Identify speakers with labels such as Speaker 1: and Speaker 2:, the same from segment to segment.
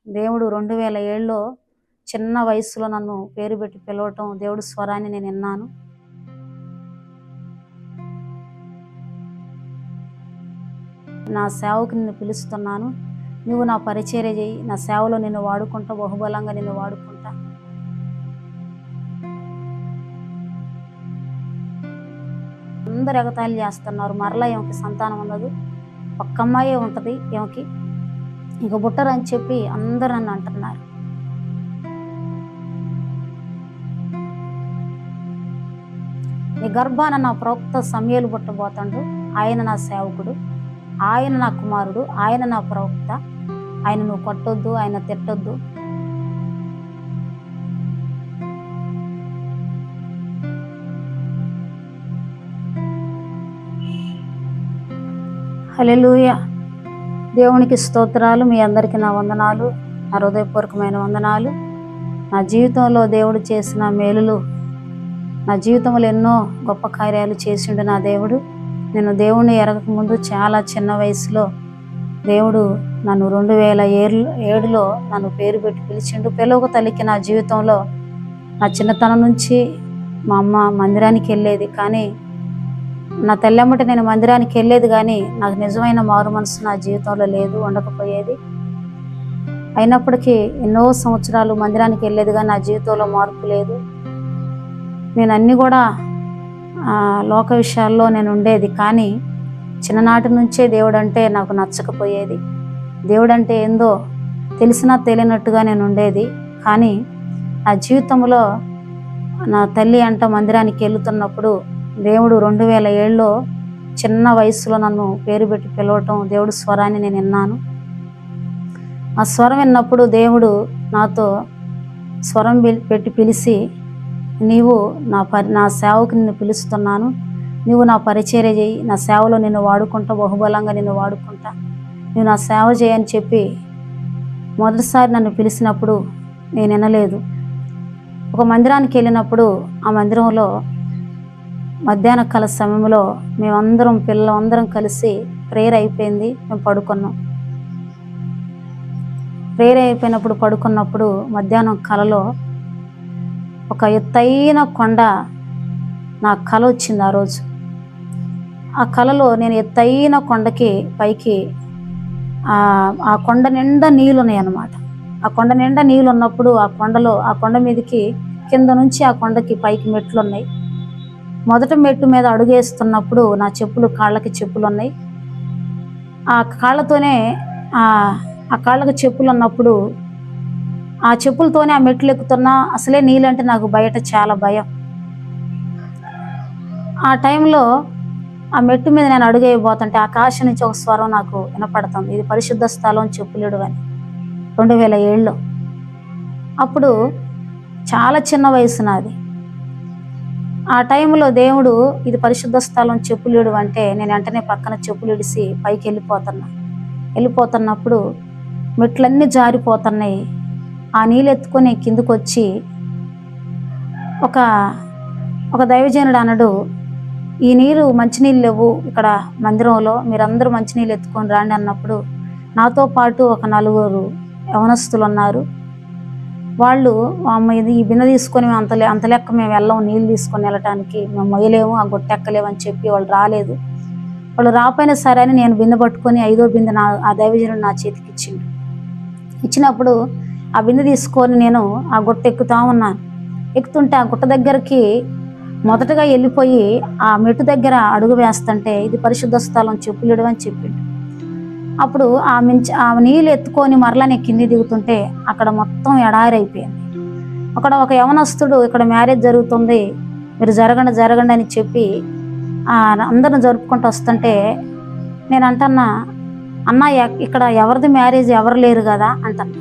Speaker 1: దేవుడు 2007లో చిన్న వయసులో నన్ను పేరు పెట్టి పిలవటం, దేవుడి స్వరాన్ని నేను విన్నాను. నా సేవకు నిన్ను పిలుస్తున్నాను, నువ్వు నా పరిచర్య చేయి, నా సేవలో నిన్ను వాడుకుంటా, బహుబలంగా నిన్ను వాడుకుంటా. అందరు ఎగతాళి చేస్తున్నారు, మరలా ఈమెకి సంతానం ఉండదు, ఒక్క అమ్మాయే ఉంటుంది ఈమెకి, ఇక బుట్టరని చెప్పి అందరూ నన్ను అంటున్నారు. నీ గర్భాన నా ప్రవక్త సమూయేలు పుట్టబోతాడు, ఆయన నా సేవకుడు, ఆయన నా కుమారుడు, ఆయన నా ప్రవక్త, ఆయన నువ్వు కొట్టొద్దు, ఆయన తిట్టొద్దు. హల్లెలూయా. దేవునికి స్తోత్రాలు. మీ అందరికీ నా వందనాలు, నా హృదయపూర్వకమైన వందనాలు. నా జీవితంలో దేవుడు చేసిన మేలులు, నా జీవితంలో ఎన్నో గొప్ప కార్యాలు చేసిండు నా దేవుడు. నేను దేవుణ్ణి ఎరగక ముందు చాలా చిన్న వయసులో దేవుడు నన్ను 2007లో నన్ను పేరు పెట్టి పిలిచిండు. పిలవక తల్లికి నా జీవితంలో నా చిన్నతనం నుంచి మా అమ్మ మందిరానికి వెళ్ళేది, కానీ నా తల్లెమ్మటి నేను మందిరానికి వెళ్ళేది, కానీ నాకు నిజమైన మారు మనసు నా జీవితంలో లేదు, ఉండకపోయేది. అయినప్పటికీ ఎన్నో సంవత్సరాలు మందిరానికి వెళ్ళేది, కానీ నా జీవితంలో మార్పు లేదు. నేను అన్నీ కూడా లోక విషయాల్లో నేను ఉండేది, కానీ చిన్ననాటి నుంచే దేవుడు అంటే నాకు నచ్చకపోయేది. దేవుడు అంటే ఏందో తెలిసినా తెలియనట్టుగా నేను ఉండేది. కానీ నా జీవితంలో నా తల్లి అంట మందిరానికి వెళ్తున్నప్పుడు దేవుడు 2007లో చిన్న వయసులో నన్ను పేరు పెట్టి పిలవటం, దేవుడి స్వరాన్ని నేను విన్నాను. ఆ స్వరం విన్నప్పుడు దేవుడు నాతో స్వరం పెట్టి పిలిచి, నీవు నా సేవకు నిన్ను పిలుస్తున్నాను, నువ్వు నా పరిచర్య చేయి, నా సేవలో నిన్ను వాడుకుంటా, బహుబలంగా నిన్ను వాడుకుంటా, నువ్వు నా సేవ చేయని చెప్పి మొదటిసారి నన్ను పిలిచినప్పుడు నేను వినలేదు. ఒక మందిరానికి వెళ్ళినప్పుడు ఆ మందిరంలో మధ్యాహ్న కాల సమయంలో మేమందరం పిల్లలందరం కలిసి ప్రేయర్ అయిపోయింది, మేము పడుకున్నాం. ప్రేయర్ అయిపోయినప్పుడు పడుకున్నప్పుడు మధ్యాహ్నం కలలో ఒక ఎత్తైన కొండ నా కల వచ్చింది. ఆ రోజు ఆ కలలో నేను ఎత్తైన కొండకి పైకి ఆ కొండ నిండా నీళ్ళు ఉన్నాయి అన్నమాట. ఆ కొండ నిండా నీళ్ళు ఉన్నప్పుడు ఆ కొండ మీదకి కింద నుంచి ఆ కొండకి పైకి మెట్లు ఉన్నాయి. మొదట మెట్టు మీద అడుగేస్తున్నప్పుడు నా కాళ్ళకి చెప్పులు ఉన్నాయి. ఆ కాళ్ళతోనే ఆ కాళ్ళకి చెప్పులు ఉన్నప్పుడు ఆ చెప్పులతోనే ఆ మెట్లు ఎక్కుతున్నా. అసలే నీళ్ళంటే నాకు బయట చాలా భయం. ఆ టైంలో ఆ మెట్టు మీద నేను అడుగేయబోతుంటే ఆకాశం నుంచి ఒక స్వరం నాకు వినపడుతుంది, ఇది పరిశుద్ధ స్థలం, చెప్పులేడు అని. 2007లో అప్పుడు చాలా చిన్న వయసు నాది. ఆ టైంలో దేవుడు ఇది పరిశుద్ధ స్థలం, చెప్పులేడు అంటే నేను వెంటనే పక్కన చెప్పులు ఇడిసి పైకి వెళ్ళిపోతున్నప్పుడు మెట్లన్నీ జారిపోతున్నాయి. ఆ నీళ్ళు ఎత్తుకొని కిందకు వచ్చి ఒక దైవజనుడు అన్నాడు, ఈ నీరు మంచినీళ్ళు లేవు ఇక్కడ మందిరంలో, మీరందరూ మంచినీళ్ళు ఎత్తుకొని రండి అన్నప్పుడు నాతో పాటు ఒక 4 యవనస్తులు ఉన్నారు. వాళ్ళు ఈ బిందె తీసుకొని అంత లెక్క మేము వెళ్ళాము, నీళ్ళు తీసుకొని వెళ్ళటానికి మేము మొయ్యలేము, ఆ గొట్టెక్కలేము అని చెప్పి వాళ్ళు రాలేదు. వాళ్ళు రాపోయినా సరే అని నేను బిందె పట్టుకొని 5వ బిందె ఆ దైవజనుడు నా చేతికి ఇచ్చినప్పుడు ఆ బిందె తీసుకొని నేను ఆ గుట్ట ఎక్కుతా ఉన్నాను. ఎక్కుతుంటే ఆ గుట్ట దగ్గరికి మొదటగా వెళ్ళిపోయి ఆ మెట్టు దగ్గర అడుగు వేస్తుంటే ఇది పరిశుద్ధ స్థలం, చెప్పులేడు అని చెప్పిండు. అప్పుడు ఆ నీళ్ళు ఎత్తుకొని మరలా నేను కింది దిగుతుంటే అక్కడ మొత్తం ఎడారి అయిపోయింది. అక్కడ ఒక యవనస్తుడు, ఇక్కడ మ్యారేజ్ జరుగుతుంది, మీరు జరగండి అని చెప్పి అందరిని జరుపుకుంటూ వస్తుంటే నేను అంటన్నా, అన్న ఇక్కడ ఎవరిది మ్యారేజ్, ఎవరు లేరు కదా అంటన్నా.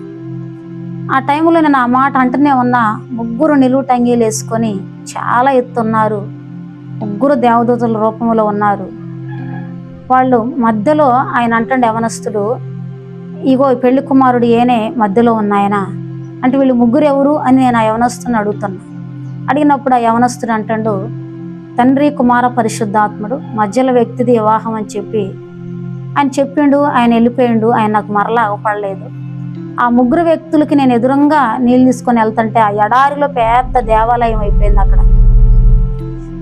Speaker 1: ఆ టైంలో నేను ఆ మాట అంటూనే ఉన్నా. 3 నిలువు టంగీలు వేసుకొని చాలా ఎత్తున్నారు, 3 దేవదూతల రూపంలో ఉన్నారు. వాళ్ళు మధ్యలో ఆయన అంటుండే యవనస్తుడు, ఇగో పెళ్లి కుమారుడు ఏనే మధ్యలో ఉన్నాయన అంటే వీళ్ళు 3 ఎవరు అని నేను ఆ యవనస్తుని అడిగినప్పుడు ఆ యవనస్తుడు అంటాడు, తండ్రి, కుమార, పరిశుద్ధాత్ముడు మధ్యలో వ్యక్తిది వివాహం అని చెప్పి ఆయన చెప్పిండు. ఆయన వెళ్ళిపోయిండు. ఆయన నాకు మరలా అగపడలేదు. ఆ ముగ్గురు వ్యక్తులకి నేను ఎదురుగా నీళ్ళు తీసుకొని వెళ్తుంటే ఆ ఎడారిలో పెద్ద దేవాలయం అయిపోయింది. అక్కడ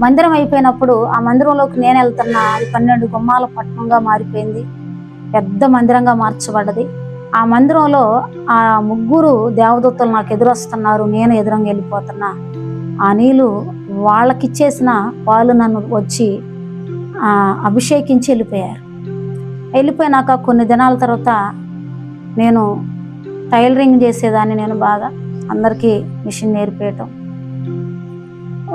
Speaker 1: మందిరం అయిపోయినప్పుడు ఆ మందిరంలోకి నేను వెళ్తున్నా. అది 12 గుమ్మాల పట్టణంగా మారిపోయింది, పెద్ద మందిరంగా మార్చబడ్డది. ఆ మందిరంలో ఆ ముగ్గురు దేవదూతలు నాకు ఎదురొస్తున్నారు, నేను ఎదురంగా వెళ్ళిపోతున్నా. ఆ నీళ్ళు వాళ్ళకిచ్చేసిన వాళ్ళు నన్ను వచ్చి అభిషేకించి వెళ్ళిపోయారు. వెళ్ళిపోయినాక కొన్ని దినాల తర్వాత నేను టైలరింగ్ చేసేదాన్ని. నేను బాగా అందరికీ మిషన్ నేర్పేయటం,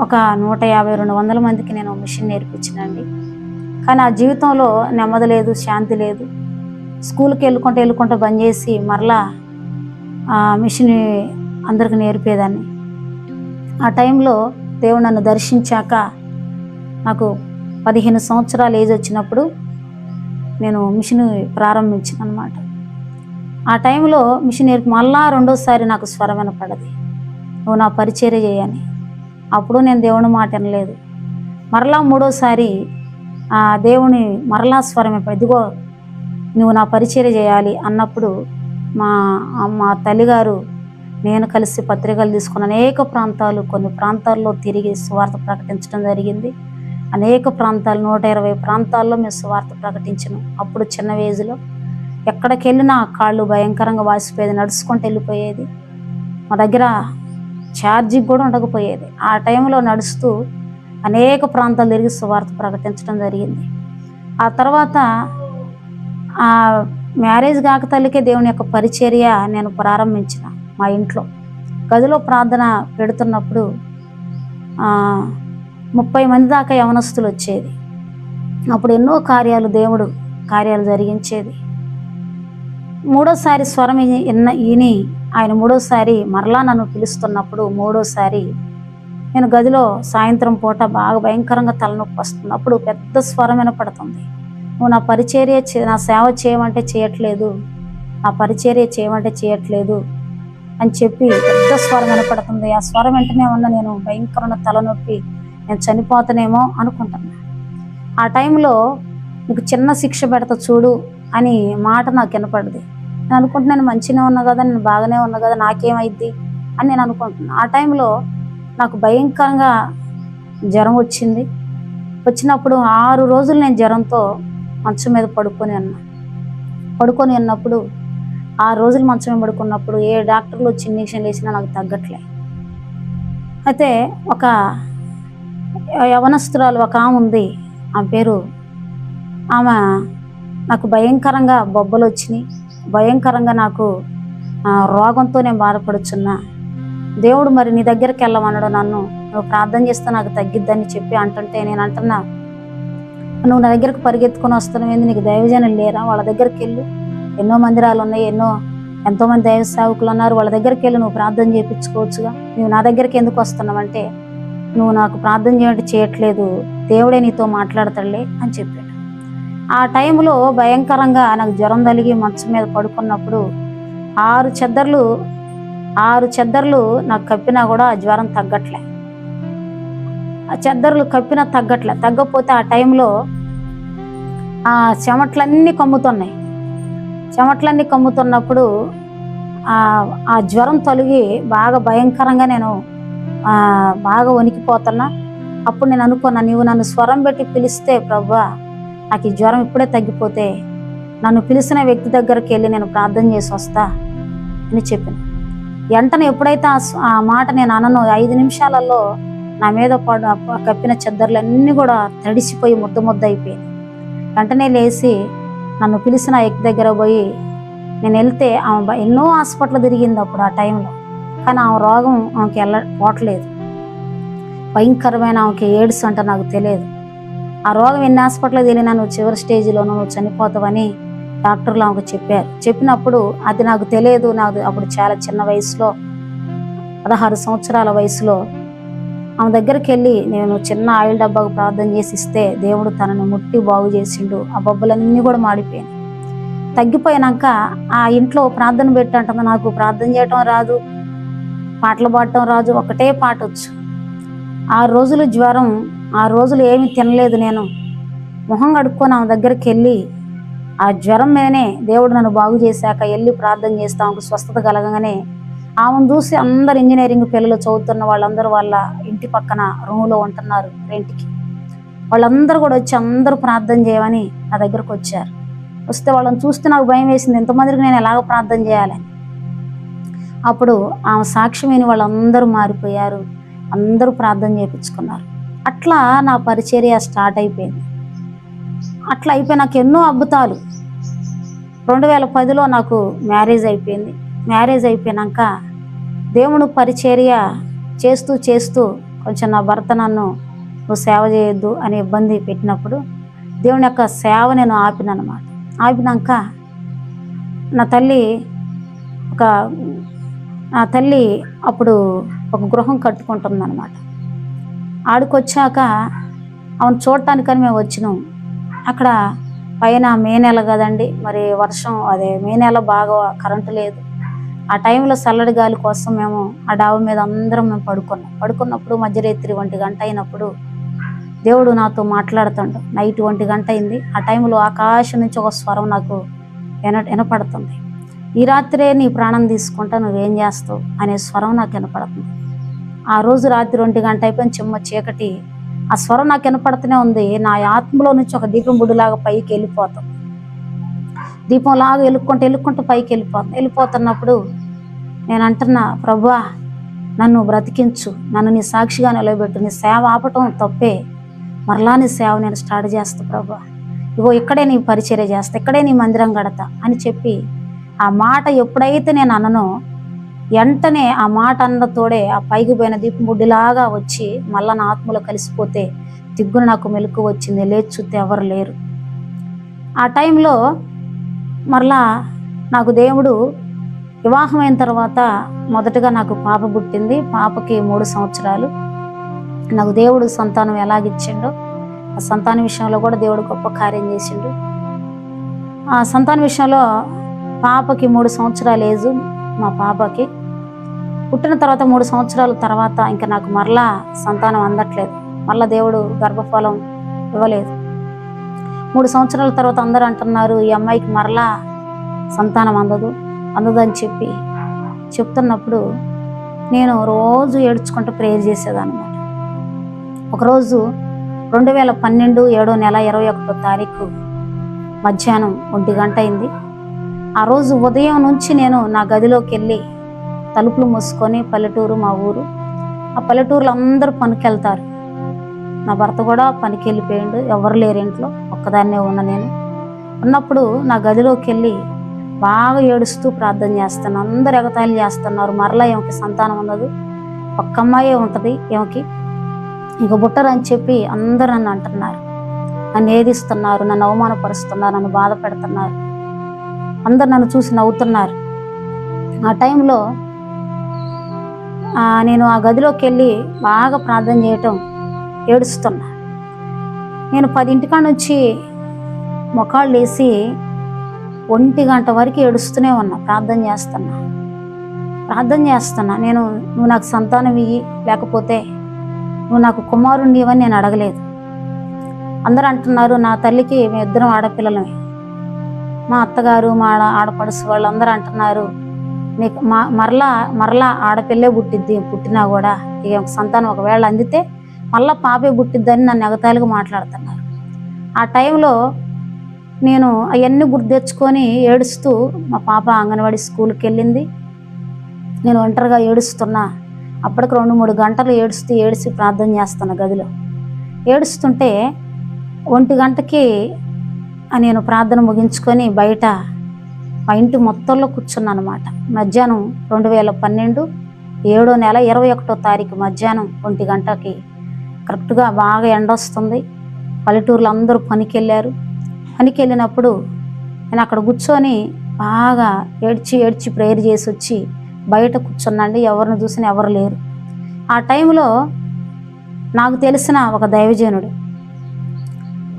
Speaker 1: ఒక 150-200 మందికి నేను మిషన్ నేర్పించినండి. కానీ ఆ జీవితంలో నెమ్మది లేదు, శాంతి లేదు. స్కూల్కి వెళ్ళుకుంటూ బంద్ చేసి మరలా మిషన్ అందరికి నేర్పేదాన్ని. ఆ టైంలో దేవుడు నన్ను దర్శించాక నాకు 15 సంవత్సరాల ఏజ్ వచ్చినప్పుడు నేను మిషన్ ప్రారంభించాను అన్నమాట. ఆ టైంలో మిషన్ నేర్పి మళ్ళా రెండోసారి నాకు స్వరం వినపడ్డది, నువ్వు నా పరిచర్య చేయని. అప్పుడు నేను దేవుని మాట వినలేదు. మరలా మూడోసారి దేవుని మరలా స్వరం వినపడ్డది, ఇదిగో నువ్వు నా పరిచర్య చేయాలి అన్నప్పుడు మా తల్లిగారు నేను కలిసి పత్రికలు తీసుకుని అనేక ప్రాంతాలు, కొన్ని ప్రాంతాల్లో తిరిగి సువార్త ప్రకటించడం జరిగింది. అనేక ప్రాంతాలు, 120 ప్రాంతాల్లో మేము సువార్త ప్రకటించాను. అప్పుడు చిన్న ఏజ్లో ఎక్కడికి వెళ్ళినా కాళ్ళు భయంకరంగా వాసిపోయేది, నడుచుకుంటూ వెళ్ళిపోయేది. మా దగ్గర ఛార్జీ కూడా ఉండకపోయేది. ఆ టైంలో నడుస్తూ అనేక ప్రాంతాలు తిరిగి సువార్త ప్రకటించడం జరిగింది. ఆ తర్వాత మ్యారేజ్ కాక తల్లికే దేవుని యొక్క పరిచర్య నేను ప్రారంభించిన. మా ఇంట్లో గదిలో ప్రార్థన పెడుతున్నప్పుడు 30 మంది దాకా యవనస్తులు వచ్చేది. అప్పుడు ఎన్నో దేవుడు కార్యాలు జరిగించేది. మూడోసారి స్వరం ఈని ఆయన మూడోసారి మరలా నన్ను పిలుస్తున్నప్పుడు, మూడోసారి నేను గదిలో సాయంత్రం పూట బాగా భయంకరంగా తలనొప్పి వస్తుంది. అప్పుడు పెద్ద స్వరం వినపడుతుంది, నువ్వు నా పరిచర్య నా సేవ చేయమంటే చేయట్లేదు, నా పరిచర్య చేయమంటే చేయట్లేదు అని చెప్పి పెద్ద స్వరం వినపడుతుంది. ఆ స్వరం వెంటనే ఉన్న నేను భయంకరమైన తలనొప్పి, నేను చనిపోతానేమో అనుకుంటున్నా. ఆ టైంలో నీకు చిన్న శిక్ష పెడతా చూడు అని మాట నాకు వినపడింది. నేను అనుకుంటున్నాను మంచిగానే ఉన్నా కదా, నేను బాగానే ఉన్నా కదా, నాకేమైద్ది అని నేను అనుకుంటున్నాను. ఆ టైంలో నాకు భయంకరంగా జ్వరం వచ్చింది. వచ్చినప్పుడు 6 రోజులు నేను జ్వరంతో మంచం మీద పడుకొని ఉన్నప్పుడు 6 రోజులు మంచం మీద పడుకున్నప్పుడు ఏ డాక్టర్లు వచ్చి ఇంజక్షన్లు వేసినా నాకు తగ్గట్లే. అయితే ఒక యవనస్తురాలు ఒక ఆమె ఉంది, ఆమె పేరు, ఆమె నాకు భయంకరంగా బొబ్బలు వచ్చినాయి, భయంకరంగా నాకు రోగంతో నేను బాధపడుచున్నా. దేవుడు మరి నీ దగ్గరికి వెళ్ళమన్నాడు నన్ను, నువ్వు ప్రార్థన చేస్తే నాకు తగ్గిద్దని చెప్పి అంటుంటే నేను అంటున్నా, నువ్వు నా దగ్గరకు పరిగెత్తుకొని వస్తున్నావు ఏంది, నీకు దైవజనులు లేరా? వాళ్ళ దగ్గరికి వెళ్ళు, ఎన్నో మందిరాలు ఉన్నాయి, ఎంతోమంది దైవ సేవకులు ఉన్నారు, వాళ్ళ దగ్గరికి వెళ్ళి నువ్వు ప్రార్థన చేయించుకోవచ్చుగా, నువ్వు నా దగ్గరికి ఎందుకు వస్తున్నావు అంటే, నువ్వు నాకు ప్రార్థన చేయట్లేదు, దేవుడే నీతో మాట్లాడతాడులే అని చెప్పాడు. ఆ టైంలో భయంకరంగా నాకు జ్వరం తలిగి మంచం మీద పడుకున్నప్పుడు 6 చెద్దర్లు నాకు కప్పినా కూడా ఆ జ్వరం తగ్గట్లే. ఆ చెద్దర్లు కప్పినా తగ్గపోతే ఆ టైంలో ఆ చెమట్లన్నీ కమ్ముతున్నప్పుడు ఆ జ్వరం తొలగి బాగా భయంకరంగా నేను బాగా వణికిపోతున్నా. అప్పుడు నేను అనుకున్నా, నీవు నన్ను స్వరం పెట్టి పిలిస్తే ప్రభువా నాకు ఈ జ్వరం ఇప్పుడే తగ్గిపోతే నన్ను పిలిచిన వ్యక్తి దగ్గరికి వెళ్ళి నేను ప్రార్థన చేసి వస్తా అని చెప్పిన. వెంటనే ఎప్పుడైతే ఆ మాట నేను అనను 5 నిమిషాలలో నా మీద కప్పిన చెద్దర్లన్నీ కూడా తడిసిపోయి ముద్ద అయిపోయింది. వెంటనే లేచి నన్ను పిలిచిన వ్యక్తి దగ్గర పోయి నేను వెళ్తే ఆమె ఎన్నో హాస్పిటల్ తిరిగింది అప్పుడు ఆ టైంలో, కానీ ఆమె రోగం ఆమెకి పోవట్లేదు. భయంకరమైన ఆమెకి ఎయిడ్స్ అంటే నాకు తెలియదు. ఆ రోగం ఎన్ని హాస్పిటల్ తెలియనా, నువ్వు చివరి స్టేజ్లో నువ్వు చనిపోతావని డాక్టర్లు ఆమెకు చెప్పారు. చెప్పినప్పుడు అది నాకు తెలియదు. నాకు అప్పుడు చాలా చిన్న వయసులో 16 సంవత్సరాల వయసులో ఆమె దగ్గరికి వెళ్ళి నేను చిన్న ఆయిల్ డబ్బాకు ప్రార్థన చేసి ఇస్తే దేవుడు తనని ముట్టి బాగు చేసిండు. ఆ బొబ్బలన్నీ కూడా మాడిపోయాయి. తగ్గిపోయినాక ఆ ఇంట్లో ప్రార్థన పెట్టంటుంది, నాకు ప్రార్థన చేయటం రాదు, పాటలు పాడటం రాదు, ఒకటే పాట వచ్చు. 6 రోజులు జ్వరం, 6 రోజులు ఏమీ తినలేదు. నేను మొహం కడుక్కొని ఆమె దగ్గరికి వెళ్ళి ఆ జ్వరం మీదనే దేవుడు నన్ను బాగు చేశాక వెళ్ళి ప్రార్థన చేస్తే ఆమెకు స్వస్థత కలగగానే ఆమెను చూసి అందరు ఇంజనీరింగ్ పిల్లలు చదువుతున్న వాళ్ళందరూ వాళ్ళ ఇంటి పక్కన రూమ్లో ఉంటున్నారు రెంట్కి. వాళ్ళందరూ కూడా వచ్చి అందరూ ప్రార్థన చేయమని నా దగ్గరకు వచ్చారు. వస్తే వాళ్ళని చూస్తే నాకు భయం వేసింది, ఎంతమందికి నేను ఎలాగ ప్రార్థన చేయాలని. అప్పుడు ఆమె సాక్ష్యం విని వాళ్ళందరూ మారిపోయారు, అందరూ ప్రార్థన చేయించుకున్నారు. అట్లా నా పరిచర్య స్టార్ట్ అయిపోయింది. అట్లా అయిపోయి నాకు ఎన్నో అద్భుతాలు. 2010లో నాకు మ్యారేజ్ అయిపోయింది. మ్యారేజ్ అయిపోయినాక దేవుడు పరిచర్య చేస్తూ చేస్తూ కొంచెం నా భర్త నన్ను నువ్వు సేవ చేయొద్దు అని ఇబ్బంది పెట్టినప్పుడు దేవుని యొక్క సేవ నేను ఆపినమాట. ఆపినాక నా తల్లి అప్పుడు ఒక గృహం కట్టుకుంటుందన్నమాట. ఆడికొచ్చాక ఆమెను చూడటానికని మేము వచ్చినాం. అక్కడ పైన మే నెల కదండి, మరి వర్షం, అదే మే నెల బాగా కరెంటు లేదు. ఆ టైంలో చల్లడి గాలి కోసం మేము ఆ డాబా మీద అందరం మేము పడుకున్నప్పుడు మధ్యరాత్రి 1 గంట అయినప్పుడు దేవుడు నాతో మాట్లాడుతుండు. నైట్ 1 గంట అయింది. ఆ టైంలో ఆకాశం నుంచి ఒక స్వరం నాకు వినపడుతుంది. ఈ రాత్రే నీ ప్రాణం తీసుకుంటా, నువ్వేం చేస్తావు అనే స్వరం నాకు వినపడుతుంది. ఆ రోజు రాత్రి 1 గంట అయిపోయిన చిమ్మ చీకటి. ఆ స్వరం నాకు వినపడుతూనే ఉంది. నా ఆత్మలో నుంచి ఒక దీపం బుడ్డులాగా పైకి వెళ్ళిపోతాం. దీపంలాగా ఎలుక్కుంటూ పైకి వెళ్ళిపోతున్నప్పుడు నేను అంటున్నా, ప్రభువా నన్ను బ్రతికించు, నన్ను నీ సాక్షిగా నిలబెట్టు, నీ సేవ ఆపటం తప్పే, మరలా నీ సేవ నేను స్టార్ట్ చేస్తా ప్రభువా, ఇగో ఇక్కడే నీ పరిచర్య చేస్తా, ఇక్కడే నీ మందిరం కడతా అని చెప్పి ఆ మాట ఎప్పుడైతే నేను అన్ననో వెంటనే ఆ మాట అన్నతోడే ఆ పైకి పోయిన దీపం బుడ్డిలాగా వచ్చి మళ్ళా నా ఆత్మలో కలిసిపోతే దిగ్గున నాకు మెలకు వచ్చింది. లేచి చూస్తే ఎవరు లేరు. ఆ టైంలో మరలా నాకు దేవుడు వివాహమైన తర్వాత మొదటగా నాకు పాప పుట్టింది. పాపకి 3 సంవత్సరాలు. నాకు దేవుడు సంతానం ఎలాగిచ్చిండో ఆ సంతానం విషయంలో కూడా దేవుడు గొప్ప కార్యం చేసిండు. ఆ సంతానం విషయంలో పాపకి 3 సంవత్సరాల ఏజు. మా పాపకి పుట్టిన తర్వాత 3 సంవత్సరాల తర్వాత ఇంకా నాకు మరలా సంతానం అందట్లేదు. మళ్ళా దేవుడు గర్భఫలం ఇవ్వలేదు. 3 సంవత్సరాల తర్వాత అందరూ అంటున్నారు, ఈ అమ్మాయికి మరలా సంతానం అందదు అని చెప్పి చెప్తున్నప్పుడు నేను రోజు ఏడ్చుకుంటూ ప్రేయర్ చేసేదన్నమాట. ఒకరోజు 2012 7వ నెల 21వ తారీఖు మధ్యాహ్నం 1 గంట అయింది. ఆ రోజు ఉదయం నుంచి నేను నా గదిలోకి వెళ్ళి తలుపులు మూసుకొని, పల్లెటూరు మా ఊరు, ఆ పల్లెటూరులో అందరూ పనికి వెళ్తారు. నా భర్త కూడా పనికి వెళ్ళిపోయిండు, ఎవరు లేరు ఇంట్లో, ఒక్కదాన్నే నేను ఉన్నప్పుడు నా గదిలోకి వెళ్ళి బాగా ఏడుస్తూ ప్రార్థన చేస్తాను. అందరు ఎగతాళి చేస్తున్నారు, మరలా ఏమికి సంతానం ఉన్నది, ఒక్క అమ్మాయే ఉంటుంది ఏమికి, ఇక బుట్టరు అని చెప్పి అందరు నన్ను అంటున్నారు, నన్ను ఏదిస్తున్నారు, నన్ను అవమానపరుస్తున్నారు, నన్ను బాధ పెడుతున్నారు, అందరు నన్ను చూసి నవ్వుతున్నారు. ఆ టైంలో నేను ఆ గదిలోకి వెళ్ళి బాగా ప్రార్థన చేయటం, ఏడుస్తున్నా. నేను 10 నుంచి మొఖాళ్ళు వేసి 1 గంట వరకు ఏడుస్తూనే ఉన్నా. ప్రార్థన చేస్తున్నా. నువ్వు నాకు సంతానం ఇయ్యి, లేకపోతే నువ్వు నాకు కుమారుణ్ణి ఇవ్వని నేను అడగలేదు. అందరూ అంటున్నారు, నా తల్లికి మేము 2 ఆడపిల్లలమే. మా అత్తగారు, మా ఆడపడుసు వాళ్ళందరూ అంటున్నారు, నీకు మరలా ఆడపిల్లే పుట్టినా కూడా ఇక సంతానం ఒకవేళ అందితే మళ్ళా పాపే పుట్టిద్దని నన్ను ఎగతాళిగా మాట్లాడుతున్నారు. ఆ టైంలో నేను అవన్నీ గుర్తు తెచ్చుకొని ఏడుస్తూ, మా పాప అంగన్వాడీ స్కూల్కి వెళ్ళింది, నేను ఒంటరిగా ఏడుస్తున్నా. అప్పటికి 2-3 గంటలు ఏడిసి ప్రార్థన చేస్తున్నా గదిలో. ఏడుస్తుంటే 1 గంటకి నేను ప్రార్థన ముగించుకొని బయట మా ఇంటి మొత్తంలో కూర్చున్నాను అనమాట. మధ్యాహ్నం 2012 7వ నెల 21వ తారీఖు మధ్యాహ్నం 1 గంటకి కరెక్ట్గా బాగా ఎండ వస్తుంది. పల్లెటూరులో అందరూ పనికి వెళ్ళినప్పుడు నేను అక్కడ కూర్చొని బాగా ఏడ్చి ప్రేయర్ చేసి వచ్చి బయట కూర్చున్నాండి. ఎవరిని చూసినా ఎవరు లేరు. ఆ టైంలో నాకు తెలిసిన ఒక దైవజనుడు,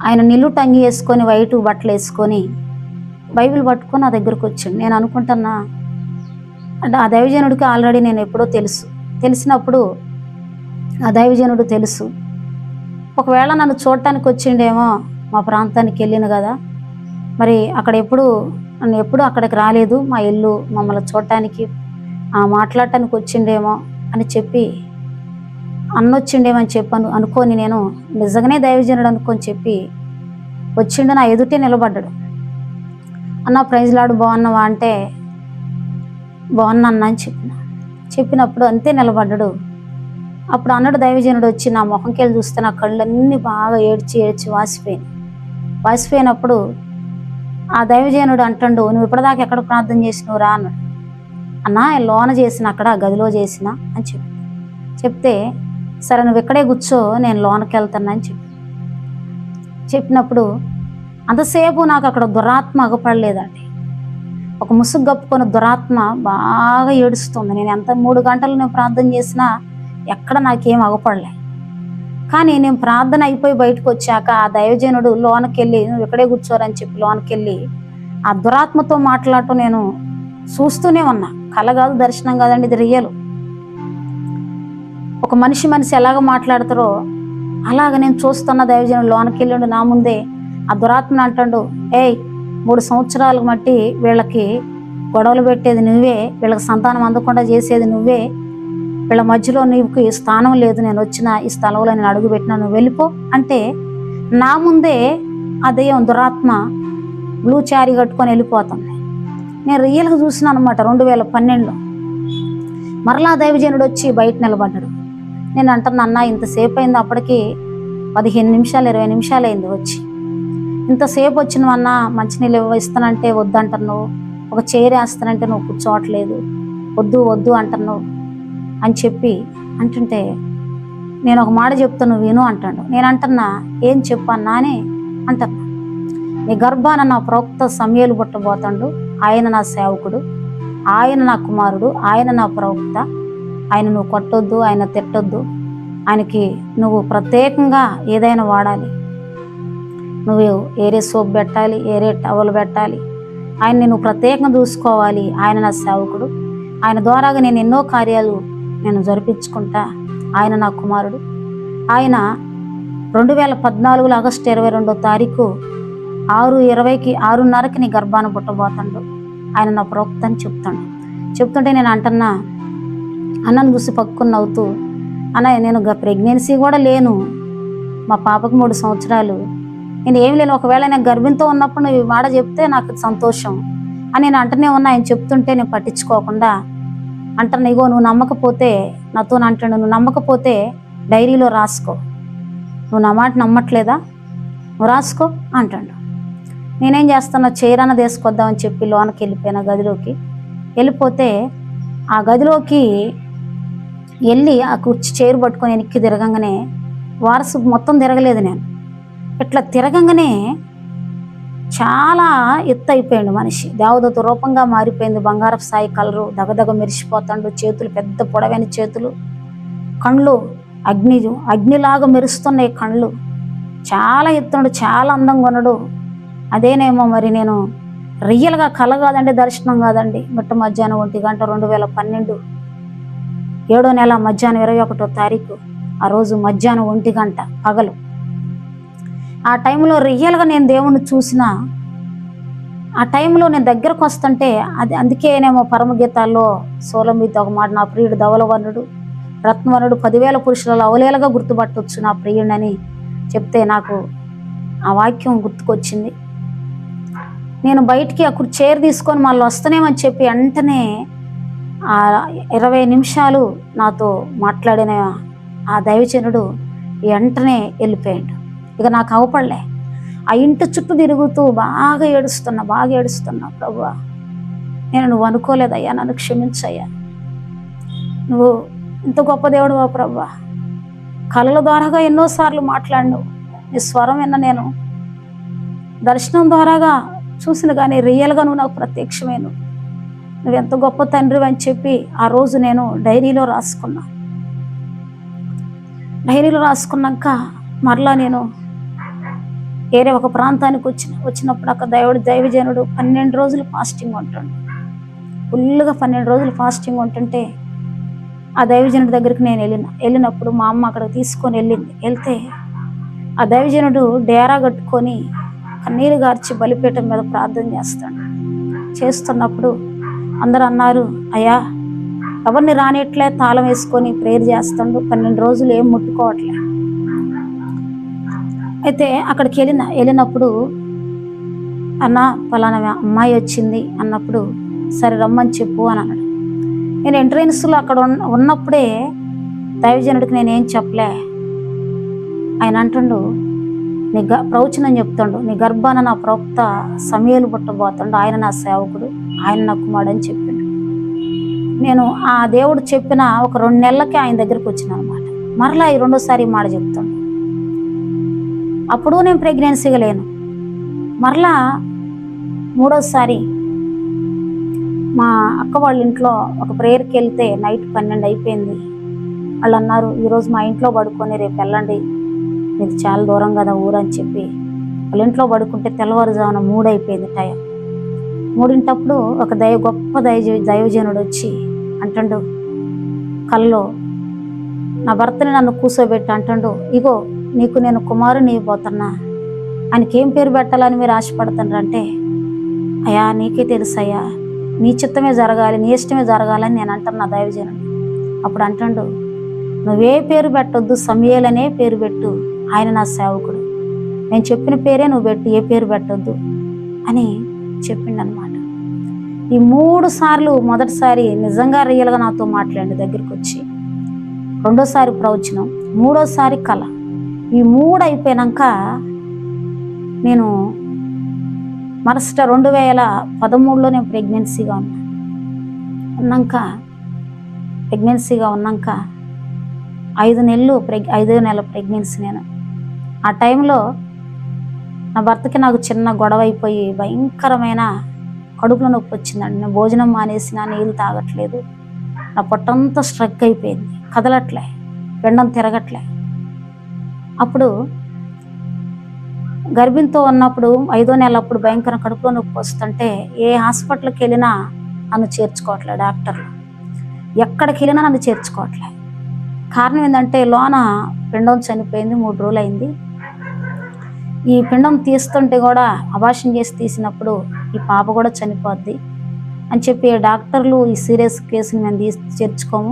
Speaker 1: ఆయన నిలువు అంగి వేసుకొని వైట్ బట్టలు వేసుకొని బైబిల్ పట్టుకొని నా దగ్గరకు వచ్చాడు. నేను అనుకుంటున్నా, అంటే ఆ దైవజనుడికి ఆల్రెడీ నేను ఎప్పుడో తెలిసినప్పుడు ఆ దైవజనుడు తెలుసు, ఒకవేళ నన్ను చూడటానికి వచ్చిండేమో, మా ప్రాంతానికి వెళ్ళిన కదా, మరి నన్ను ఎప్పుడు అక్కడికి రాలేదు, మా ఇల్లు మమ్మల్ని చూడటానికి మాట్లాడటానికి వచ్చిండేమో అని చెప్పి అన్నొచ్చిండేమని చెప్పాను అనుకొని నేను నిజంగానే దైవజనుడు అనుకొని చెప్పి వచ్చిండు. నా ఎదుటే నిలబడ్డాడు. అన్న ప్రైజ్ లాడు బాగున్నావా అంటే బాగున్నా అన్న అని చెప్పినప్పుడు అంతే నిలబడ్డాడు. అప్పుడు అన్నాడు దైవజనుడు వచ్చి నా ముఖంకి వెళ్ళి చూస్తే నా కళ్ళన్నీ బాగా ఏడ్చి వాసిపోయినప్పుడు ఆ దైవజనుడు అంటాడు, నువ్వు ఇప్పటిదాకా ఎక్కడ ప్రార్థన చేసినవు రా అన్నాడు. అన్నా లోన చేసిన అక్కడ గదిలో చేసిన అని చెప్తే సరే నువ్వు ఇక్కడే కూర్చో, నేను లోనకి వెళ్తాను అని చెప్పినప్పుడు అంతసేపు నాకు అక్కడ దురాత్మ అగపడలేదండి. ఒక ముసుగు కప్పుకొని దురాత్మ బాగా ఏడుస్తుంది. నేను ఎంత 3 గంటలు నేను ప్రార్థన చేసినా ఎక్కడ నాకేం అగపడలే. కానీ నేను ప్రార్థన అయిపోయి బయటకు వచ్చాక ఆ దైవజనుడు లోనకెళ్ళి నువ్వు ఇక్కడే కూర్చోరని చెప్పి లోనకెళ్ళి ఆ దురాత్మతో మాట్లాడటం నేను చూస్తూనే ఉన్నా. కల కాదు, దర్శనం కాదండి, ఇది రియల్. ఒక మనిషి ఎలాగ మాట్లాడతారో అలాగ నేను చూస్తున్న దైవజనుడు లోనకెళ్ళిండు. నా ముందే ఆ దురాత్మను అంటాడు, 3 సంవత్సరాలకు మట్టి వీళ్ళకి గొడవలు పెట్టేది నువ్వే, వీళ్ళకి సంతానం అందకుండా చేసేది నువ్వే, వీళ్ళ మధ్యలో నీకు ఈ స్థానం లేదు, నేను వచ్చిన ఈ స్థలంలో నేను అడుగు పెట్టినా, నువ్వు వెళ్ళిపో అంటే నా ముందే ఆ దెయ్యం దురాత్మ బ్లూ చారీ కట్టుకొని వెళ్ళిపోతుంది. నేను రియల్గా చూసినా అనమాట. 2012లో మరలా దైవజనుడు వచ్చి బయట నిలబడ్డాడు. నేను అంటున్నా, అన్న ఇంతసేపు అయింది, అప్పటికి 15 నిమిషాలు 20 నిమిషాలు అయింది వచ్చి. ఇంతసేపు వచ్చినవన్నా మంచినీళ్ళు ఇస్తానంటే వద్దంటున్నావు, ఒక చైర్ వేస్తానంటే నువ్వు కూర్చోవట్లేదు, వద్దు అంటున్నావు అని చెప్పి అంటుంటే నేను ఒక మాట చెప్తాను విను అంటాడు. నేను అంటున్నా, ఏం చెప్పన్నా అని అంటున్నా. నీ గర్భాన నా ప్రవక్త సమయలు పుట్టబోతాడు, ఆయన నా సేవకుడు, ఆయన నా కుమారుడు, ఆయన నా ప్రవక్త, ఆయన నువ్వు కొట్టొద్దు, ఆయన తిట్టొద్దు, ఆయనకి నువ్వు ప్రత్యేకంగా ఏదైనా వాడాలి, నువ్వు ఏరే సోప్ పెట్టాలి, ఏరే టవల్ పెట్టాలి, ఆయన్ని నువ్వు ప్రత్యేకంగా చూసుకోవాలి, ఆయన నా సేవకుడు, ఆయన ద్వారాగా నేను ఎన్నో కార్యాలు నేను జరిపించుకుంటా, ఆయన నా కుమారుడు, ఆయన 2014 ఆగస్టు 22వ తారీఖు 6:20కి 6:30కి నీ గర్భాన పుట్టబోతాడు, ఆయన నా ప్రవక్త అని చెప్తుంటే నేను అంటున్నా, అన్నను చూసి పక్కుని నవ్వుతూ, అన్న నేను ప్రెగ్నెన్సీ కూడా లేను, మా పాపకు 3 సంవత్సరాలు, నేను ఏమి లేను, ఒకవేళ నేను గర్భిణితో ఉన్నప్పుడు నువ్వు మాట చెప్తే నాకు సంతోషం అని నేను అంటనే ఉన్నా. ఆయన చెప్తుంటే నేను పట్టించుకోకుండా అంటున్నా, ఇగో నువ్వు నమ్మకపోతే నాతో అంటాడు, నువ్వు నమ్మకపోతే డైరీలో రాసుకో, నువ్వు నా మాట నమ్మట్లేదా, నువ్వు రాసుకో అంటాడు. నేనేం చేస్తున్నా, చైర్ అన్న తీసుకొద్దామని చెప్పి లోనకి వెళ్ళిపోయిన గదిలోకి వెళ్ళిపోతే ఆ గదిలోకి వెళ్ళి ఆ కుర్చీ చైర్ పట్టుకొని వెనక్కి తిరగంగానే వారసు మొత్తం తిరగలేదు, నేను ఇట్లా తిరగంగానే చాలా ఎత్తు అయిపోయాడు మనిషి, దేవదూత రూపంగా మారిపోయింది, బంగారపు సాయి కలరు, దగదగ మెరిసిపోతాడు, చేతులు పెద్ద పొడవైన చేతులు, కళ్ళు అగ్నిలాగా మెరుస్తున్నాయి కళ్ళు, చాలా ఎత్తున్నాడు, చాలా అందంగా ఉన్నాడు. అదేనేమో మరి నేను రియల్గా కల కాదండి, దర్శనం కాదండి. మిట్ట మధ్యాహ్నం 1 గంట 2012 7వ నెల మధ్యాహ్నం 21వ తారీఖు ఆ రోజు మధ్యాహ్నం 1 గంట పగలు. ఆ టైంలో రియల్గా నేను దేవుణ్ణి చూసిన ఆ టైంలో నేను దగ్గరకు వస్తుంటే అది అందుకేనేమో పరమగీతాల్లో సోలమితో ఒక మాట, నా ప్రియుడు ధవలవర్ణుడు రత్నవర్ణుడు 10,000 పురుషులలో అవలేలుగా గుర్తుపట్టవచ్చు నా ప్రియుడని చెప్తే నాకు ఆ వాక్యం గుర్తుకొచ్చింది. నేను బయటికి ఆ చైర్ తీసుకొని మళ్ళీ వస్తానేమని చెప్పి వెంటనే 20 నిమిషాలు నాతో మాట్లాడిన ఆ దైవజనుడు వెంటనే వెళ్ళిపోయాడు. ఇక నాకు అవపడలే. ఆ ఇంటి చుట్టూ తిరుగుతూ బాగా ఏడుస్తున్నా, ప్రభువా నువ్వు అనుకోలేదయ్యా, నన్ను క్షమించయ్యా, నువ్వు ఇంత గొప్ప దేవుడువా ప్రభువా, కళల ద్వారాగా ఎన్నోసార్లు మాట్లాడినావు, నీ స్వరం విన్న నేను దర్శనం ద్వారాగా చూసిన కానీ రియల్గా నువ్వు నాకు ప్రత్యక్షమేను, నువ్వెంత గొప్ప తండ్రి అని చెప్పి ఆ రోజు నేను డైరీలో రాసుకున్నాక మరలా నేను వేరే ఒక ప్రాంతానికి వచ్చినప్పుడు అక్కడ దైవజనుడు 12 రోజులు ఫాస్టింగ్ ఉంటాడు, ఫుల్గా 12 రోజులు ఫాస్టింగ్ ఉంటుంటే ఆ దైవజనుడి దగ్గరికి నేను వెళ్ళినప్పుడు మా అమ్మ అక్కడ తీసుకొని వెళ్తే ఆ దైవజనుడు డేరా కట్టుకొని కన్నీరు గార్చి బలిపీఠం మీద ప్రార్థన చేస్తున్నప్పుడు అందరూ అన్నారు, అయ్యా ఎవరిని రానిట్లే, తాళం వేసుకొని ప్రేయర్ చేస్తాడు, 12 రోజులు ఏం ముట్టుకోవట్లే. అయితే అక్కడికి వెళ్ళినప్పుడు అన్న పలానా అమ్మాయి వచ్చింది అన్నప్పుడు, సరే రమ్మని చెప్పు అని అన్నాడు. నేను ఎంట్రన్స్లో అక్కడ ఉన్నప్పుడే దైవజనుడికి నేనేం చెప్పలే. ఆయన అంటుండు, నీ ప్రవచనం చెప్తాడు, నీ గర్భాన నా ప్రవక్త సమయలు పుట్టబోతాడు, ఆయన నా సేవకుడు, ఆయన నా కుమారుడు అని చెప్పిండు. నేను ఆ దేవుడు చెప్పిన ఒక 2 నెలలకి ఆయన దగ్గరికి వచ్చిన అనమాట. మరలా ఈ 2వ మాట చెప్తాడు. అప్పుడు నేను ప్రెగ్నెన్సీగా లేను. మరలా 3వసారి మా అక్క వాళ్ళ ఇంట్లో ఒక ప్రేయర్కి వెళ్తే నైట్ 12 అయిపోయింది. వాళ్ళు అన్నారు, ఈరోజు మా ఇంట్లో పడుకొని రేపు వెళ్ళండి, ఇది చాలా దూరం కదా ఊరు అని చెప్పి వాళ్ళ ఇంట్లో పడుకుంటే తెల్లవారుజామున 3 అయిపోయింది టైం. 3 ఒక గొప్ప దైవజనుడు వచ్చి అంటుండు కల్లో, నా భర్తని నన్ను కూర్చోబెట్టి అంటుండు, ఇగో నీకు నేను కుమారుని ఇవ్వబోతున్నా, ఆయనకి ఏం పేరు పెట్టాలని మీరు ఆశపడుతున్నారు అంటే, అయ్యా నీకే తెలుసయ్యా, నీ చిత్తమే జరగాలి, నీ ఇష్టమే జరగాలని నేను అంటాను నా దైవజనుడు. అప్పుడు అంటుండు, నువ్వే పేరు పెట్టొద్దు, సమయలనే పేరు పెట్టు, ఆయన నా సేవకుడు, నేను చెప్పిన పేరే నువ్వు పెట్టు, ఏ పేరు పెట్టొద్దు అని చెప్పిండనమాట. ఈ 3 సార్లు, మొదటిసారి నిజంగా రియల్గా నాతో మాట్లాడి దగ్గరికి వచ్చి, 2వసారి ప్రవచనం, 3వసారి కళ. ఈ 3 అయిపోయాక నేను మరుసట 2013లో నేను ప్రెగ్నెన్సీగా ఉన్నాక 5 నెలల ప్రెగ్నెన్సీ నేను. ఆ టైంలో నా భర్తకి నాకు చిన్న గొడవ అయిపోయి భయంకరమైన కడుపులో నొప్పి వచ్చిందండి. నేను భోజనం మానేసిన, నీళ్ళు తాగట్లేదు, నా పొట్టంతా స్ట్రక్ అయిపోయింది, కదలట్లే, పిండం తిరగట్లే. అప్పుడు గర్భిణితో ఉన్నప్పుడు 5వ నెల అప్పుడు భయంకర కడుపులో నొప్పి వస్తుంటే ఏ హాస్పిటల్కి వెళ్ళినా నన్ను చేర్చుకోవట్లే డాక్టర్లు, ఎక్కడికి వెళ్ళినా నన్ను చేర్చుకోవట్లే. కారణం ఏంటంటే లోన పిండం చనిపోయింది, 3 రోజులు అయింది. ఈ పిండం తీస్తుంటే కూడా అబార్షన్ చేసి తీసినప్పుడు ఈ పాప కూడా చనిపోద్ది అని చెప్పి డాక్టర్లు ఈ సీరియస్ కేసుని మేము చేర్చుకోము,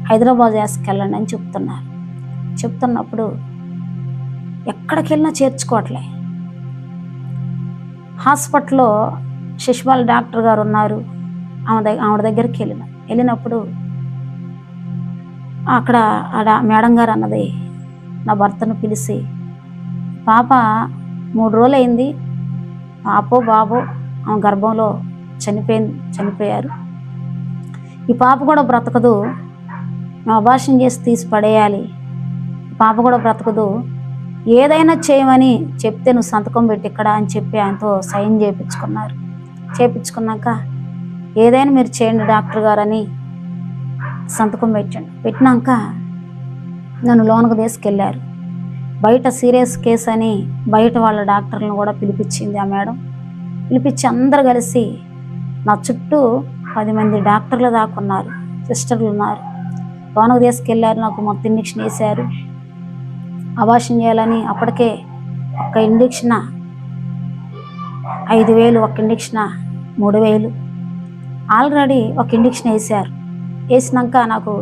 Speaker 1: హైదరాబాద్ తీసుకెళ్ళండి అని చెప్తున్నప్పుడు ఎక్కడికి వెళ్ళినా చేర్చుకోవట్లే. హాస్పిటల్లో శశిపాల్ డాక్టర్ గారు ఉన్నారు, ఆవిడ దగ్గరికి వెళ్ళినప్పుడు అక్కడ మేడం గారు అన్నది నా భర్తను పిలిచి, పాప 3 రోజులు అయింది, పాపో బాబో ఆమె గర్భంలో చనిపోయారు, ఈ పాప కూడా బ్రతకదు, మేము అబార్షన్ చేసి తీసి పడేయాలి, పాప కూడా బ్రతకదు, ఏదైనా చేయమని చెప్తే నువ్వు సంతకం పెట్టి ఇక్కడ అని చెప్పి ఆయనతో సైన్ చేయించుకున్నాక ఏదైనా మీరు చేయండి డాక్టర్ గారు అని సంతకం పెట్టినాక నన్ను లోనకు తీసుకెళ్ళారు. బయట సీరియస్ కేసు అని బయట వాళ్ళ డాక్టర్లను కూడా పిలిపించింది ఆ మేడం. పిలిపించి అందరు కలిసి నా చుట్టూ 10 మంది డాక్టర్లు దాకా ఉన్నారు, సిస్టర్లు ఉన్నారు. లోనకు తీసుకెళ్ళారు, నాకు మొత్తం ఇంజక్షన్ వేశారు. అబార్షన్ చేయాలని అప్పటికే ఒక ఇంజక్షన్ 5,000, ఒక ఇంజక్షన్ 3,000 ఆల్రెడీ ఒక ఇంజక్షన్ వేసినాక నాకు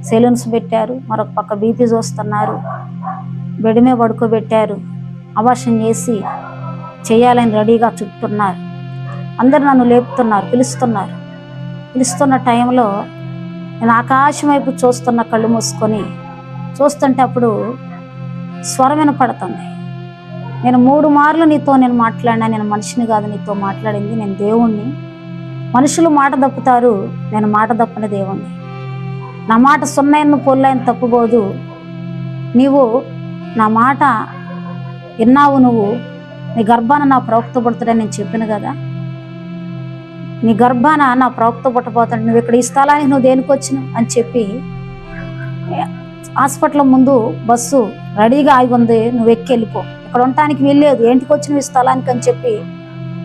Speaker 1: సెలూన్స్ పెట్టారు, మరొక పక్క బీపీ చూస్తున్నారు, బెడ్ మీద పడుకోబెట్టారు, అబార్షన్ చేయాలని రెడీగా చుట్టున్నారు. అందరు నన్ను లేపుతున్నారు, పిలుస్తున్న టైంలో నేను ఆకాశం వైపు చూస్తున్న, కళ్ళు మూసుకొని చూస్తుంటే అప్పుడు స్వరం వినపడుతుంది. నేను 3 మార్లు నీతో నేను మాట్లాడినా, నేను మనిషిని కాదు నీతో మాట్లాడింది, నేను దేవుణ్ణి. మనుషులు మాట తప్పుతారు, నేను మాట తప్పని దేవుణ్ణి. నా మాట సున్నైన పొల్లైన తప్పుబోదు, నీవు నా మాట విన్నావు, నువ్వు నీ గర్భాన నా ప్రవక్త పుడతాడని నేను చెప్పాను కదా, నీ గర్భాన నా ప్రవక్త పుట్టబోతాడు, నువ్వు ఇక్కడ ఈ స్థలానికి నువ్వు దేనికి వచ్చినావు అని చెప్పి హాస్పిటల్ ముందు బస్సు రెడీగా ఆగి ఉంది, నువ్వు ఎక్కి వెళ్ళిపో, ఇక్కడ ఉండటానికి వీల్లేదు, ఏంటికి వచ్చిన ఈ స్థలానికి అని చెప్పి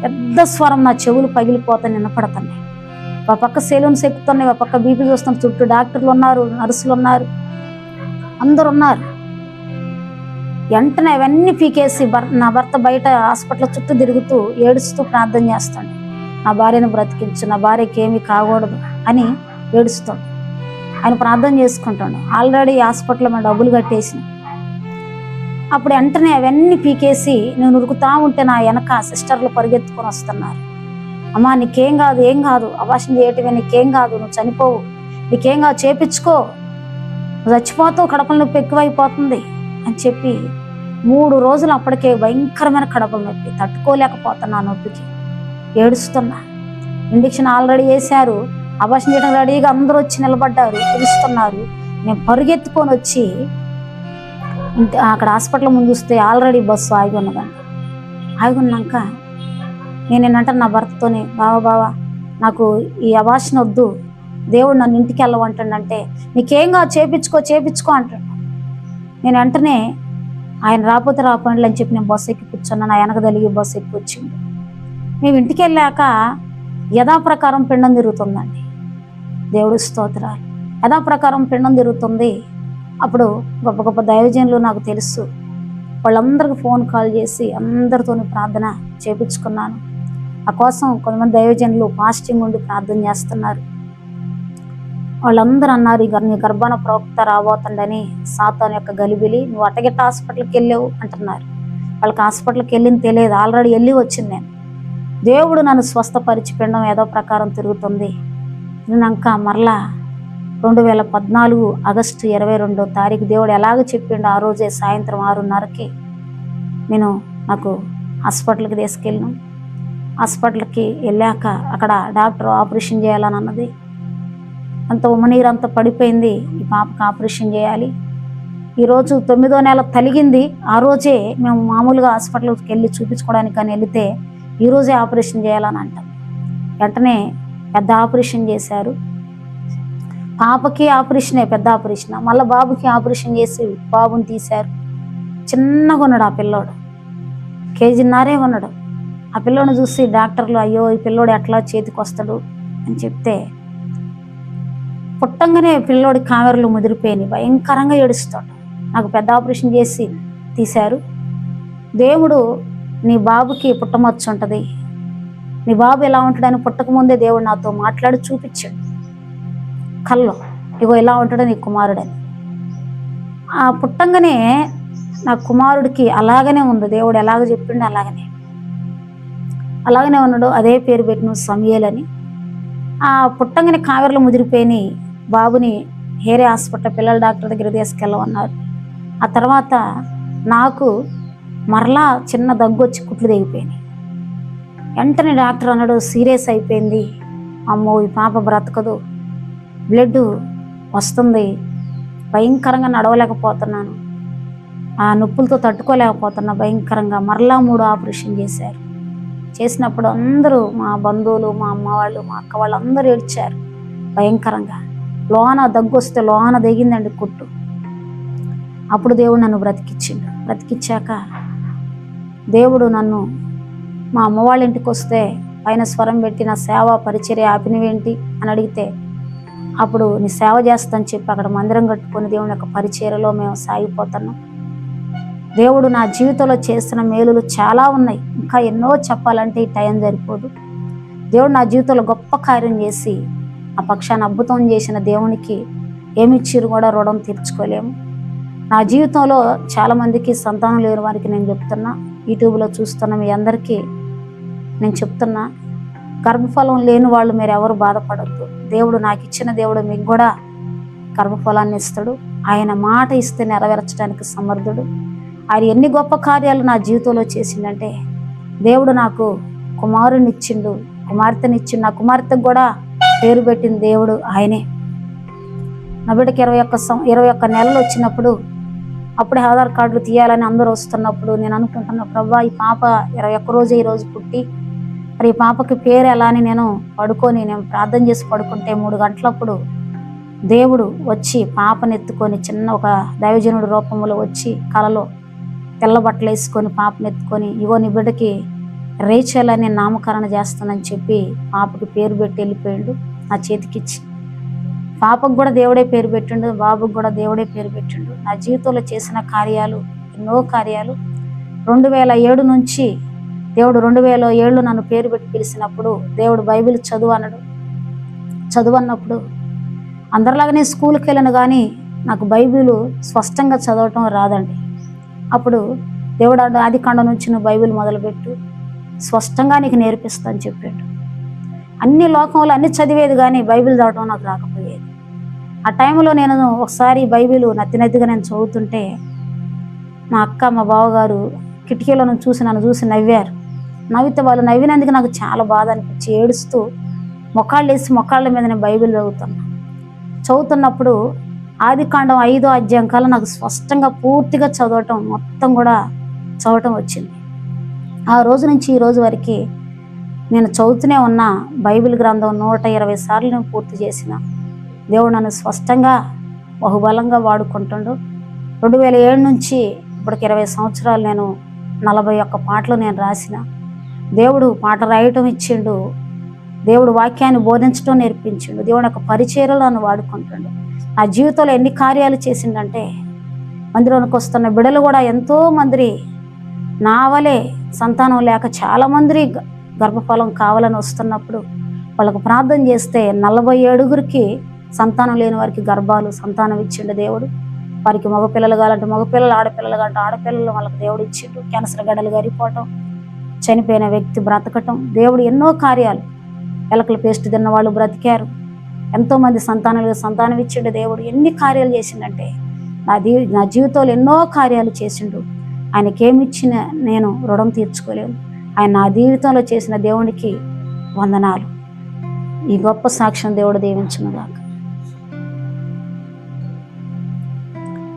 Speaker 1: పెద్ద స్వరం నా చెవులు పగిలిపోతాయి, వినపడుతున్నాయి. ఆ పక్క సెలూన్స్ ఎక్కుతున్నాయి, ఆ పక్క బీపీ చూస్తున్నారు, చుట్టూ డాక్టర్లు ఉన్నారు, నర్సులు ఉన్నారు, అందరు ఉన్నారు. వెంటనే అవన్నీ పీకేసి నా భర్త బయట హాస్పిటల్ చుట్టూ తిరుగుతూ ఏడుస్తూ ప్రార్థన చేస్తాడు. నా భార్యను బ్రతికించు, నా భార్యకి ఏమీ కాకూడదు అని ఏడుస్తాడు. ఆయన ప్రార్థన చేసుకుంటాడు. ఆల్రెడీ హాస్పిటల్లో మేము డబ్బులు కట్టేసి అప్పుడు వెంటనే అవన్నీ పీకేసి నేను ఉరుకుతా ఉంటే నా వెనక సిస్టర్లు పరిగెత్తుకొని వస్తున్నారు. అమ్మా నీకేం కాదు, ఏం కాదు, అబార్షన్ చేయటమే, నీకేం కాదు, నువ్వు చనిపోవు, నీకేం కాదు, చేపించుకో, నువ్వు చచ్చిపోతావు, కడపల నొప్పి ఎక్కువైపోతుంది అని చెప్పి 3 రోజులు అప్పటికే భయంకరమైన కడపల నొప్పి, తట్టుకోలేకపోతున్నా నొప్పికి, ఏడుస్తున్నా. ఇంజెక్షన్ ఆల్రెడీ వేశారు, అబార్షన్ చేయడం రెడీగా అందరూ వచ్చి నిలబడ్డారు, పిలుస్తున్నారు. నేను పరుగెత్తుకొని వచ్చి అక్కడ హాస్పిటల్ ముందు వస్తే ఆల్రెడీ బస్సు ఆగి ఉన్నదంట. ఆగి ఉన్నాక నేను ఏంటంటే నా భర్తతోనే, బావా నాకు ఈ అబార్షన్ వద్దు, దేవుడు నన్ను ఇంటికి వెళ్ళమంటాడంటే నీకేం కాదు, చేపించుకో అంటాడు. నేను వెంటనే ఆయన రాకపోతే రాపండి అని చెప్పి నేను బస్సు ఎక్కి కూర్చున్నా. నా వెనక తెలిగి బస్సు ఎక్కి వచ్చింది. మేము ఇంటికి వెళ్ళాక యథాప్రకారం పిండం తిరుగుతుందండి. దేవుడి స్తోత్రాలు. యథాప్రకారం పిండం తిరుగుతుంది. అప్పుడు గొప్ప గొప్ప దైవజనులు నాకు తెలుసు, వాళ్ళందరికీ ఫోన్ కాల్ చేసి అందరితో ప్రార్థన చేపించుకున్నాను. ఆ కోసం కొంతమంది దైవజనులు ఫాస్టింగ్ ఉండి ప్రార్థన చేస్తున్నారు. వాళ్ళందరూ అన్నారు, నీ గర్భాన ప్రవక్త రాబోతుండని, సాతాను యొక్క గలిబిలి, నువ్వు అటగిట్ట హాస్పిటల్కి వెళ్ళావు అంటున్నారు. వాళ్ళకి హాస్పిటల్కి వెళ్ళింది తెలియదు, ఆల్రెడీ వెళ్ళి వచ్చింది నేను. దేవుడు నన్ను స్వస్థపరిచి పిండం ఏదో ప్రకారం తిరుగుతుంది. తిన్నాక మరలా 2014 ఆగస్టు 22వ తారీఖు దేవుడు ఎలాగ చెప్పిండు, ఆ రోజే సాయంత్రం 6:30కి నాకు హాస్పిటల్కి తీసుకెళ్ళినాం. హాస్పిటల్కి వెళ్ళాక అక్కడ డాక్టర్ ఆపరేషన్ చేయాలని అన్నది. అంత ఉమ్మనీరు అంతా పడిపోయింది, ఈ పాపకి ఆపరేషన్ చేయాలి. ఈరోజు 9వ నెల తలిగింది. ఆ రోజే మేము మామూలుగా హాస్పిటల్కి వెళ్ళి చూపించుకోవడానికి కానీ వెళితే ఈరోజే ఆపరేషన్ చేయాలని అంటాం. వెంటనే పెద్ద ఆపరేషన్ చేశారు. పాపకి ఆపరేషనే, పెద్ద ఆపరేషన్. మళ్ళీ బాబుకి ఆపరేషన్ చేసి బాబుని తీశారు. చిన్నగా ఉన్నాడు ఆ పిల్లోడు, 1.5 kg ఉన్నాడు. ఆ పిల్లోని చూసి డాక్టర్లు అయ్యో ఈ పిల్లోడు ఎట్లా చేతికి వస్తాడు అని చెప్తే, పుట్టంగానే పిల్లోడి కామెరలు ముదిరిపోయినాయి, భయంకరంగా ఏడుస్తాడు. నాకు పెద్ద ఆపరేషన్ చేసి తీశారు. దేవుడు నీ బాబుకి పుట్టమచ్చ ఉంటుంది, నీ బాబు ఎలా ఉంటాడని పుట్టకముందే దేవుడు నాతో మాట్లాడి చూపించాడు కల్లో, ఇగో ఎలా ఉంటాడో నీ కుమారుడని. ఆ పుట్టంగానే నా కుమారుడికి అలాగనే ఉంది, దేవుడు ఎలాగ చెప్పిండు అలాగనే ఉన్నాడు. అదే పేరు పెట్టిన సమయల్ అని. ఆ పుట్టంగానే కామెరలు ముదిరిపోయినాయి. బాబుని హేరే హాస్పిటల్ పిల్లల డాక్టర్ దగ్గర తీసుకెళ్ళమన్నారు. ఆ తర్వాత నాకు మరలా చిన్న దగ్గు వచ్చి కుట్లు తెగిపోయినాయి. వెంటనే డాక్టర్ అన్నాడు, సీరియస్ అయిపోయింది, అమ్మో ఈ పాప బ్రతకదు, బ్లడ్ వస్తుంది, భయంకరంగా నడవలేకపోతున్నాను, ఆ నొప్పులతో తట్టుకోలేకపోతున్నా భయంకరంగా. మరలా 3 ఆపరేషన్ చేశారు. చేసినప్పుడు అందరూ మా బంధువులు, మా అమ్మ వాళ్ళు, మా అక్క వాళ్ళు అందరూ ఏడ్చారు భయంకరంగా. లోన దగ్గు వస్తే లోన దిగిందండి కుట్టు. అప్పుడు దేవుడు నన్ను బ్రతికిచ్చిండు. బ్రతికిచ్చాక దేవుడు నన్ను మా అమ్మ వాళ్ళ ఇంటికి వస్తే పైన స్వరం పెట్టి నా సేవ పరిచర్య ఆపినవేంటి అని అడిగితే, అప్పుడు నీ సేవ చేస్తాను చెప్పి అక్కడ మందిరం కట్టుకొని దేవుని యొక్క పరిచర్యలో మేము సాగిపోతున్నాం. దేవుడు నా జీవితంలో చేస్తున్న మేలులు చాలా ఉన్నాయి, ఇంకా ఎన్నో చెప్పాలంటే ఈ టైం సరిపోదు. దేవుడు నా జీవితంలో గొప్ప కార్యం చేసి ఆ పక్షాన్ని అద్భుతం చేసిన దేవునికి ఏమిచ్చిరు కూడా రుణం తీర్చుకోలేము. నా జీవితంలో చాలామందికి సంతానం లేని వారికి నేను చెప్తున్నా, యూట్యూబ్లో చూస్తున్న మీ అందరికీ నేను చెప్తున్నా, గర్భఫలం లేని వాళ్ళు మీరు ఎవరు బాధపడద్దు. దేవుడు నాకు ఇచ్చిన దేవుడు మీకు కూడా గర్భఫలాన్ని ఇస్తాడు. ఆయన మాట ఇస్తే నెరవేర్చడానికి సమర్థుడు. ఆయన ఎన్ని గొప్ప కార్యాలు నా జీవితంలో చేసిందంటే, దేవుడు నాకు కుమారుని ఇచ్చిండు, కుమార్తెనిచ్చిండు. నా కుమార్తెకు కూడా పేరు పెట్టిన దేవుడు ఆయనే. నా బిడ్డకి 21 నెలలు వచ్చినప్పుడు, అప్పుడే ఆధార్ కార్డులు తీయాలని అందరూ వస్తున్నప్పుడు నేను అనుకుంటున్నా, ప్రభా ఈ పాప 21 రోజే ఈరోజు పుట్టి, మరి ఈ పాపకి పేరు ఎలా అని నేను ప్రార్థన చేసి పడుకుంటే 3 గంటలప్పుడు దేవుడు వచ్చి పాపను ఎత్తుకొని, చిన్న ఒక దైవజనుడి రూపంలో వచ్చి కలలో తెల్ల బట్టలు వేసుకొని పాపను ఎత్తుకొని, ఇగో నీ బిడ్డకి రేచల్ అని నామకరణ చేస్తానని చెప్పి పాపకి పేరు పెట్టి వెళ్ళిపోయాడు నా చేతికిచ్చి. పాపకు కూడా దేవుడే పేరు పెట్టిండు, బాబుకు కూడా దేవుడే పేరు పెట్టిండు. నా జీవితంలో చేసిన కార్యాలు ఎన్నో కార్యాలు. 2007 నుంచి దేవుడు 2007 నన్ను పేరు పెట్టి పిలిచినప్పుడు దేవుడు బైబిల్ చదువన్నప్పుడు అందరిలాగానే స్కూల్కి వెళ్ళను, కానీ నాకు బైబిల్ స్పష్టంగా చదవటం రాదండి. అప్పుడు దేవుడు ఆదికాండం నుంచి నువ్వు బైబిల్ మొదలుపెట్టు, స్పష్టంగా నీకు నేర్పిస్తాను చెప్పాడు. అన్ని లోకంలో అన్ని చదివేది, కానీ బైబిల్ చదవటం నాకు రాకపోయేది. ఆ టైంలో నేను ఒకసారి బైబిల్ నత్తిగా నేను చదువుతుంటే మా అక్క మా బావగారు కిటికీలో నన్ను చూసి నవ్వారు. నవ్వితే వాళ్ళు నవ్వినందుకు నాకు చాలా బాధ అనిపించి ఏడుస్తూ మొక్కాళ్ళ మీద నేను బైబిల్ చదువుతున్నప్పుడు ఆదికాండం 5వ అధ్యాయం కల్లా నాకు స్పష్టంగా పూర్తిగా మొత్తం కూడా చదవటం వచ్చింది. ఆ రోజు నుంచి ఈ రోజు వరకు నేను చదువుతూనే ఉన్న బైబిల్ గ్రంథం 120 సార్లు నేను పూర్తి చేసిన. దేవుడు నన్ను స్పష్టంగా బహుబలంగా వాడుకుంటుండు. 2007 నుంచి ఇప్పటికి 20 సంవత్సరాలు నేను 41 పాటలు నేను రాసిన. దేవుడు పాట రాయటం ఇచ్చిండు, దేవుడు వాక్యాన్ని బోధించడం నేర్పించిండు, దేవుడు యొక్క పరిచర్యలో నన్ను వాడుకుంటుండు. నా జీవితంలో ఎన్ని కార్యాలు చేసిండంటే, మందిలోనికి వస్తున్న బిడ్డలు కూడా ఎంతోమంది నా వలే సంతానం లేక చాలామంది గర్భఫలం కావాలని వస్తున్నప్పుడు వాళ్ళకు ప్రార్థన చేస్తే 47 సంతానం లేని వారికి సంతానం ఇచ్చిండు దేవుడు. వారికి మగపిల్లలు కావాలంటే మగపిల్లలు, ఆడపిల్లలు కావాలంటే ఆడపిల్లలు వాళ్ళకి దేవుడు ఇచ్చిండు. క్యాన్సర్ గడ్డలు గారిపోవటం, చనిపోయిన వ్యక్తి బ్రతకటం, దేవుడు ఎన్నో కార్యాలు. ఎలకల పేస్ట్ తిన్న వాళ్ళు బ్రతికారు. ఎంతోమంది సంతానం ఇచ్చిండు దేవుడు. ఎన్ని కార్యాలు చేసిండంటే నా జీవితంలో ఎన్నో కార్యాలు చేసిండు. ఆయనకేమిచ్చిన నేను రుణం తీర్చుకోలేను. ఆయన నా జీవితంలో చేసిన దేవునికి వందనాలు. ఈ గొప్ప సాక్ష్యం దేవుడు దీవించునుగాక.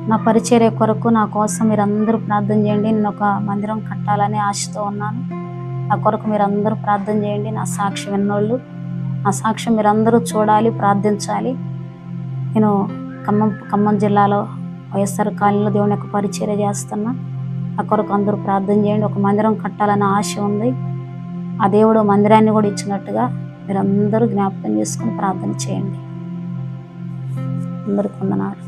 Speaker 1: నా పరిచర్య కొరకు నా కోసం మీరందరూ ప్రార్థన చేయండి. నేను ఒక మందిరం కట్టాలని ఆశతో ఉన్నాను. నా కొరకు మీరందరూ ప్రార్థన చేయండి. నా సాక్ష్యం విన్నోళ్ళు నా సాక్ష్యం మీరందరూ చూడాలి, ప్రార్థించాలి. నేను ఖమ్మం జిల్లాలో వైఎస్ఆర్ కాలనీలో దేవుని యొక్క పరిచర్య చేస్తున్నా. నా కొరకు అందరూ ప్రార్థన చేయండి. ఒక మందిరం కట్టాలని ఆశ ఉంది. ఆ దేవుడు మందిరాన్ని కూడా ఇచ్చినట్టుగా మీరందరూ జ్ఞాపకం చేసుకుని ప్రార్థన చేయండి. అందరికీ వందనాలు.